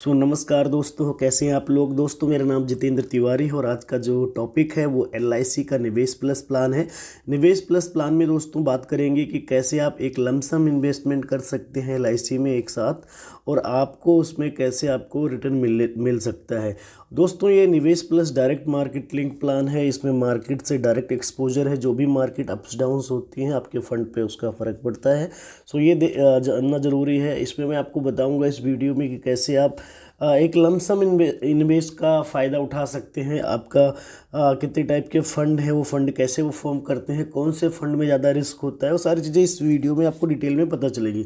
नमस्कार दोस्तों, कैसे हैं आप लोग। दोस्तों मेरा नाम जितेंद्र तिवारी है और आज का जो टॉपिक है वो LIC का निवेश प्लस प्लान है। निवेश प्लस प्लान में दोस्तों बात करेंगे कि कैसे आप एक लमसम इन्वेस्टमेंट कर सकते हैं LIC में एक साथ और आपको उसमें कैसे आपको रिटर्न मिल सकता है। दोस्तों ये निवेश plus direct market link plan है। इसमें मार्केट से डायरेक्ट एक्सपोजर है। जो भी मार्केट अप्स डाउन्स होती हैं आपके फंड पे उसका फ़र्क पड़ता है। ये जानना ज़रूरी है। इसमें मैं आपको बताऊंगा इस वीडियो में कि कैसे आप एक लमसम इन्वेस्ट का फ़ायदा उठा सकते हैं। आपका कितने टाइप के फ़ंड है, वो फ़ंड कैसे वो फॉर्म करते हैं, कौन से फ़ंड में ज़्यादा रिस्क होता है, वो सारी चीज़ें इस वीडियो में आपको डिटेल में पता चलेगी।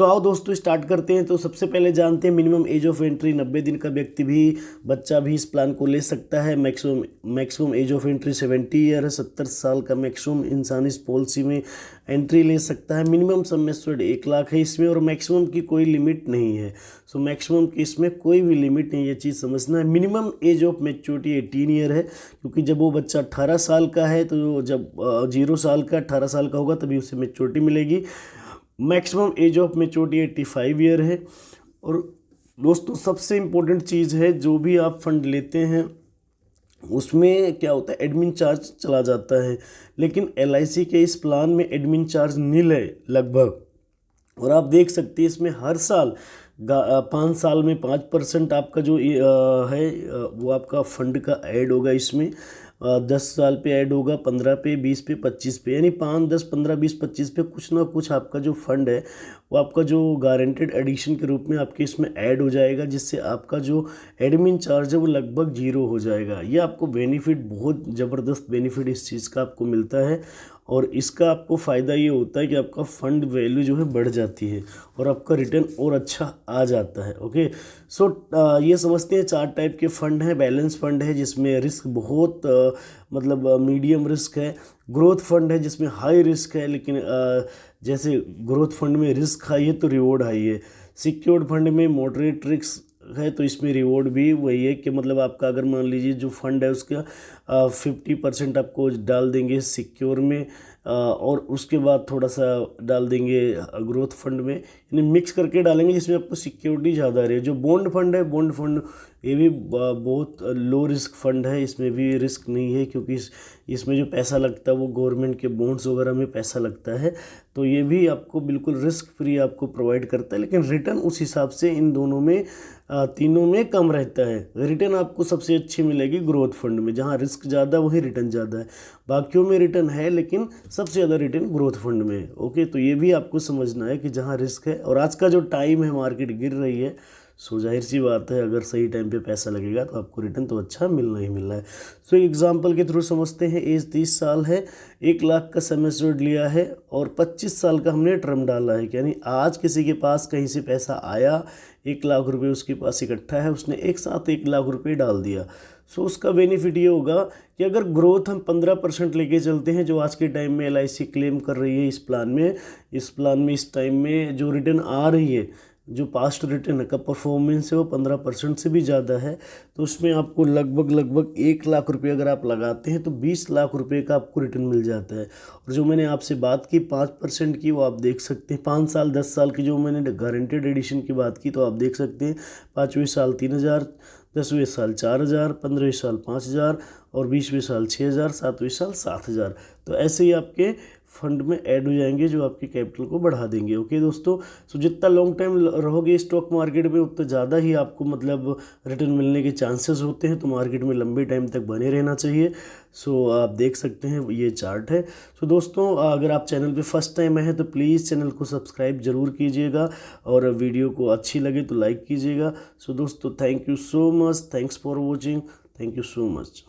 आओ दोस्तों स्टार्ट करते हैं। तो सबसे पहले जानते हैं मिनिमम एज ऑफ एंट्री 90 दिन का व्यक्ति भी, बच्चा भी इस प्लान को ले सकता है। Maximum age of entry 70 year है। 70 साल का मैक्सिमम इंसान इस पॉलिसी में एंट्री ले सकता है। मिनिमम सम एश्योर्ड 1 लाख है इसमें और मैक्सिमम की कोई लिमिट नहीं है। मैक्सिमम की इसमें कोई भी लिमिट नहीं, ये चीज़ समझना है। Minimum age of maturity 18 year है, क्योंकि जब वो बच्चा 18 साल का है तो जब 0 साल का 18 साल का होगा तभी उसे मैच्योरिटी मिलेगी। Maximum age of maturity 85 year है। और दोस्तों सबसे इम्पोर्टेंट चीज़ है, जो भी आप फंड लेते हैं उसमें क्या होता है, एडमिन चार्ज चला जाता है। लेकिन LIC के इस प्लान में एडमिन चार्ज नील है लगभग। और आप देख सकते हैं इसमें हर साल 5 साल में 5% आपका जो है वो आपका फंड का ऐड होगा। इसमें 10 साल पे ऐड होगा, 15 पे, 20 पे, 25 पे, यानी 5, 10, 15, 20, 25 पे कुछ ना कुछ आपका जो फंड है वो आपका जो गारंटेड एडिशन के रूप में आपके इसमें ऐड हो जाएगा, जिससे आपका जो एडमिन चार्ज है वो लगभग 0 हो जाएगा। ये आपको बेनिफिट, बहुत ज़बरदस्त बेनिफिट इस चीज़ का आपको मिलता है। और इसका आपको फ़ायदा ये होता है कि आपका फ़ंड वैल्यू जो है बढ़ जाती है और आपका रिटर्न और अच्छा आ जाता है। ओके, ये समझते हैं 4 टाइप के फ़ंड हैं। बैलेंस फ़ंड है जिसमें रिस्क बहुत मतलब मीडियम रिस्क है। ग्रोथ फंड है जिसमें हाई रिस्क है, लेकिन जैसे ग्रोथ फंड में रिस्क हाई है तो रिवॉर्ड हाई है। सिक्योर्ड फंड में मॉडरेट रिस्क है तो इसमें रिवॉर्ड भी वही है कि मतलब आपका अगर मान लीजिए जो फंड है उसका 50% आपको डाल देंगे सिक्योर में और उसके बाद थोड़ा सा डाल देंगे ग्रोथ फंड में, यानी मिक्स करके डालेंगे जिसमें आपको सिक्योरिटी ज़्यादा रहे। जो बॉन्ड फंड है, बॉन्ड फंड ये भी बहुत लो रिस्क फंड है। इसमें भी रिस्क नहीं है, क्योंकि इसमें जो पैसा लगता है वो गवर्नमेंट के बॉन्ड्स वगैरह में पैसा लगता है। तो ये भी आपको बिल्कुल रिस्क फ्री आपको प्रोवाइड करता है, लेकिन रिटर्न उस हिसाब से इन दोनों में तीनों में कम रहता है। रिटर्न आपको सबसे अच्छी मिलेगी ग्रोथ फंड में, जहाँ रिस्क ज़्यादा वही रिटर्न ज़्यादा है। बाकियों में रिटर्न है लेकिन सबसे ज़्यादा रिटर्न ग्रोथ फंड में है। ओके, तो ये भी आपको समझना है कि जहाँ रिस्क है और आज का जो टाइम है मार्केट गिर रही है, जाहिर सी बात है अगर सही टाइम पे पैसा लगेगा तो आपको रिटर्न तो अच्छा मिलना ही मिलना है। एग्जांपल के थ्रू समझते हैं। एज 30 साल है, 1 लाख का सम एश्योर्ड लिया है और 25 साल का हमने टर्म डाला है। यानी आज किसी के पास कहीं से पैसा आया, 1 लाख रुपए उसके पास इकट्ठा है, उसने एक साथ 1 लाख रुपए डाल दिया। उसका बेनिफिट ये होगा कि अगर ग्रोथ हम 15% लेके चलते हैं, जो आज के टाइम में LIC क्लेम कर रही है इस प्लान में इस टाइम में जो रिटर्न आ रही है, जो पास्ट रिटर्न का परफॉर्मेंस है वो 15% से भी ज़्यादा है। तो उसमें आपको लगभग 1 लाख रुपए अगर आप लगाते हैं तो 20 लाख रुपए का आपको रिटर्न मिल जाता है। और जो मैंने आपसे बात की 5% की, वो आप देख सकते हैं। 5 साल 10 साल की जो मैंने गारंटेड एडिशन की बात की, तो आप देख सकते हैं 5वें साल 3,000, 10वें साल 4,000, 15वें साल 5,000 और 20वें साल 6,000, 7वें साल 7,000। तो ऐसे ही आपके फंड में ऐड हो जाएंगे जो आपकी कैपिटल को बढ़ा देंगे। ओके दोस्तों, जितना लॉन्ग टाइम रहोगे स्टॉक मार्केट में उतना ज़्यादा ही आपको मतलब रिटर्न मिलने के चांसेस होते हैं। तो मार्केट में लंबे टाइम तक बने रहना चाहिए। आप देख सकते हैं ये चार्ट है। दोस्तों अगर आप चैनल पे फर्स्ट टाइम आए हैं तो प्लीज़ चैनल को सब्सक्राइब ज़रूर कीजिएगा और वीडियो को अच्छी लगे तो लाइक कीजिएगा। दोस्तों thank you so much, thanks for watching, thank you so much.